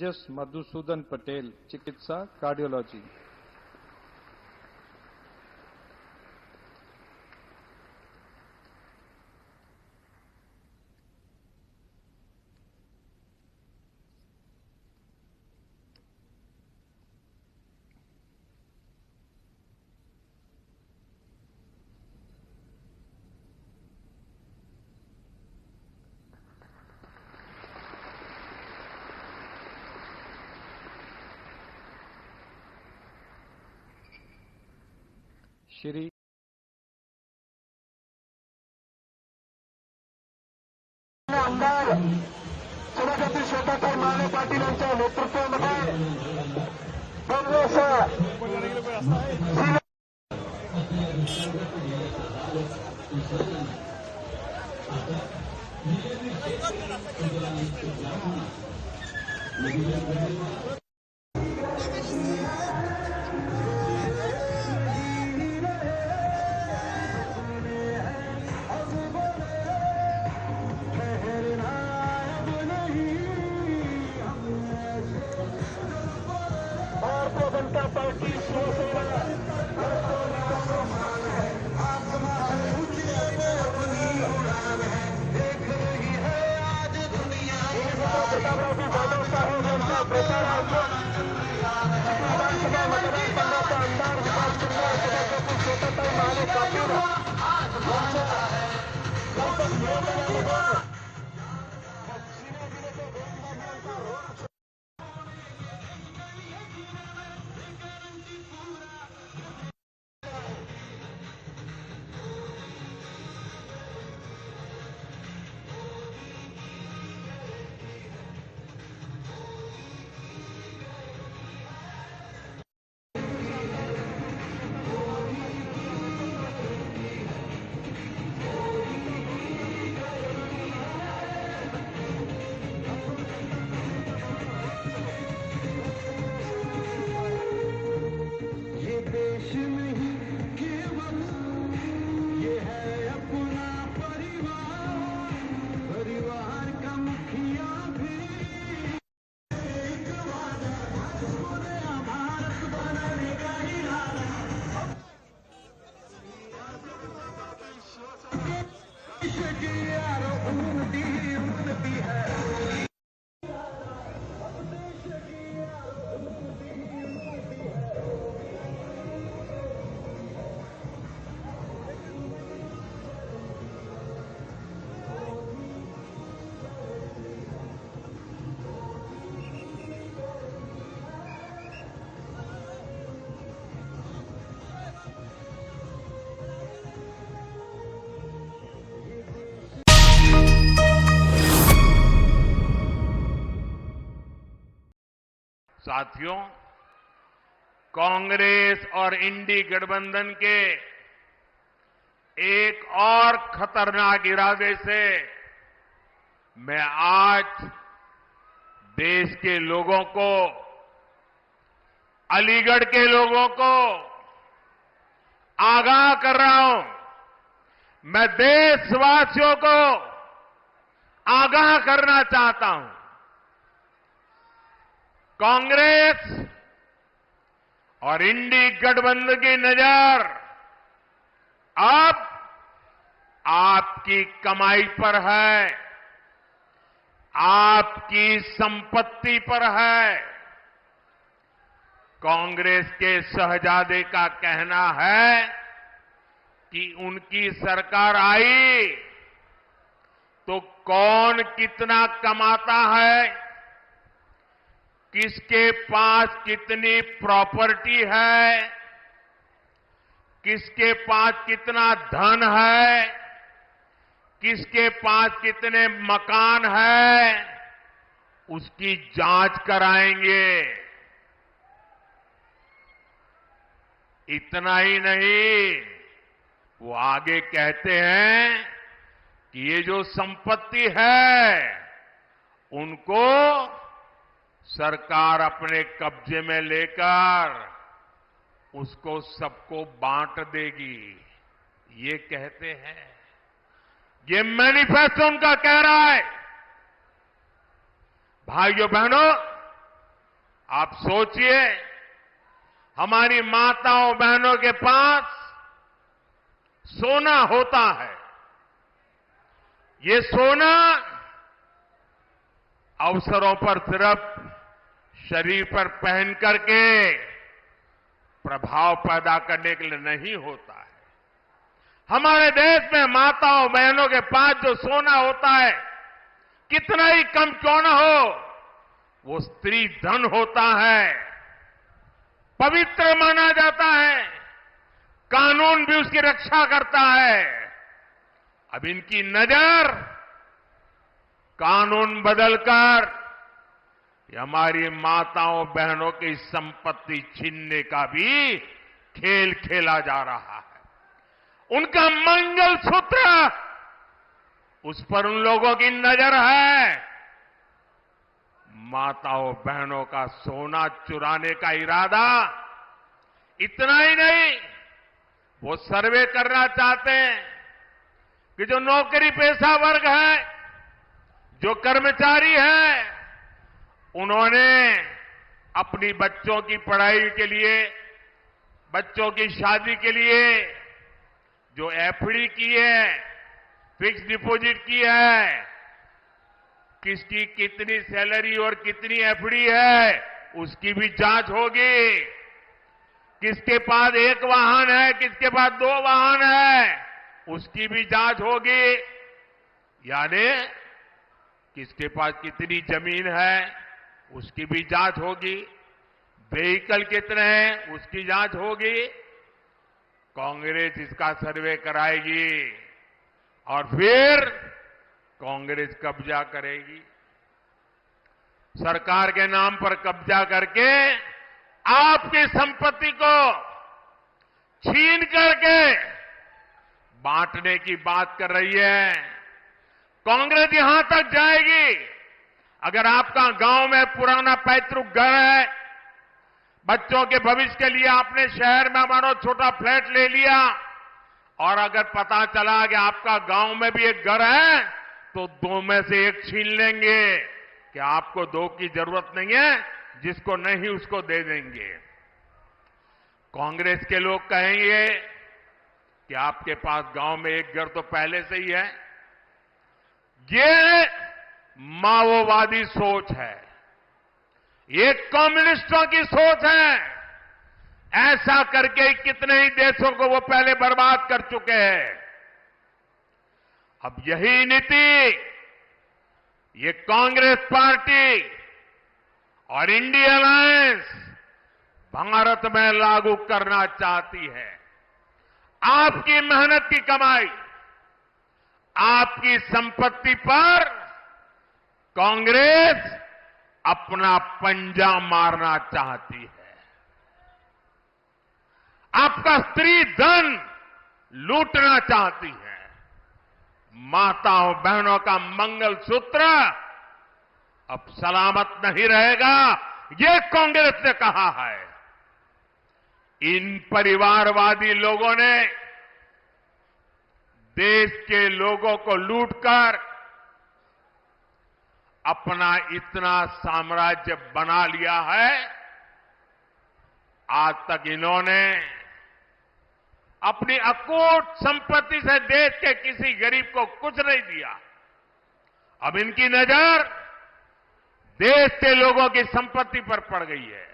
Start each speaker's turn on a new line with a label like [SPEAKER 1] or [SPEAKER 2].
[SPEAKER 1] जस मधुसूदन पटेल, चिकित्सा कार्डियोलॉजी। श्री
[SPEAKER 2] आमदार सभापती शेताताई माने पाटील यांच्या नेतृत्वामध्ये काँग्रेस भारतीय जनता पार्टी शिवसेना प्रतापरावजी जाधव साहेब यांच्या प्रचारार्थ विधानसभा मतदारसंघाचा आमदार विकास शिंदे सभापती शेताताई माने पाटील
[SPEAKER 3] साथियों, कांग्रेस और इंडी गठबंधन के एक और खतरनाक इरादे से मैं आज देश के लोगों को, अलीगढ़ के लोगों को आगाह कर रहा हूं। मैं देशवासियों को आगाह करना चाहता हूं। कांग्रेस और इंडी गठबंधन की नजर अब आपकी कमाई पर है, आपकी संपत्ति पर है। कांग्रेस के शहजादे का कहना है कि उनकी सरकार आई तो कौन कितना कमाता है, किसके पास कितनी प्रॉपर्टी है, किसके पास कितना धन है, किसके पास कितने मकान है, उसकी जांच कराएंगे। इतना ही नहीं, वो आगे कहते हैं कि ये जो संपत्ति है उनको सरकार अपने कब्जे में लेकर उसको सबको बांट देगी, ये कहते हैं। ये मैनिफेस्टो उनका कह रहा है। भाइयों बहनों, आप सोचिए, हमारी माताओं बहनों के पास सोना होता है। ये सोना अवसरों पर सिर्फ शरीर पर पहन करके प्रभाव पैदा करने के लिए नहीं होता है। हमारे देश में माताओं बहनों के पास जो सोना होता है, कितना ही कम क्यों न हो, वो स्त्री धन होता है, पवित्र माना जाता है, कानून भी उसकी रक्षा करता है। अब इनकी नजर कानून बदलकर हमारी माताओं बहनों की संपत्ति छीनने का भी खेल खेला जा रहा है। उनका मंगलसूत्र, उस पर उन लोगों की नजर है। माताओं बहनों का सोना चुराने का इरादा। इतना ही नहीं, वो सर्वे करना चाहते हैं कि जो नौकरी पेशा वर्ग है, जो कर्मचारी है, उन्होंने अपनी बच्चों की पढ़ाई के लिए, बच्चों की शादी के लिए जो एफडी की है, फिक्स डिपॉजिट की है, किसकी कितनी सैलरी और कितनी एफडी है, उसकी भी जांच होगी। किसके पास एक वाहन है, किसके पास 2 वाहन है, उसकी भी जांच होगी। यानी किसके पास कितनी जमीन है, उसकी भी जांच होगी। व्हीकल कितने हैं, उसकी जांच होगी। कांग्रेस इसका सर्वे कराएगी और फिर कांग्रेस कब्जा करेगी। सरकार के नाम पर कब्जा करके आपकी संपत्ति को छीन करके बांटने की बात कर रही है। कांग्रेस यहां तक जाएगी, अगर आपका गांव में पुराना पैतृक घर है, बच्चों के भविष्य के लिए आपने शहर में मानो छोटा फ्लैट ले लिया, और अगर पता चला कि आपका गांव में भी एक घर है, तो 2 में से 1 छीन लेंगे कि आपको 2 की जरूरत नहीं है, जिसको नहीं उसको दे देंगे। कांग्रेस के लोग कहेंगे कि आपके पास गांव में एक घर तो पहले से ही है। ये माओवादी सोच है, ये कम्युनिस्टों की सोच है। ऐसा करके कितने ही देशों को वो पहले बर्बाद कर चुके हैं। अब यही नीति ये कांग्रेस पार्टी और इंडिया अलायंस भारत में लागू करना चाहती है। आपकी मेहनत की कमाई, आपकी संपत्ति पर कांग्रेस अपना पंजा मारना चाहती है। आपका स्त्री धन लूटना चाहती है। माताओं बहनों का मंगलसूत्र अब सलामत नहीं रहेगा, ये कांग्रेस ने कहा है। इन परिवारवादी लोगों ने देश के लोगों को लूटकर अपना इतना साम्राज्य बना लिया है। आज तक इन्होंने अपनी अकूट संपत्ति से देश के किसी गरीब को कुछ नहीं दिया। अब इनकी नजर देश के लोगों की संपत्ति पर पड़ गई है।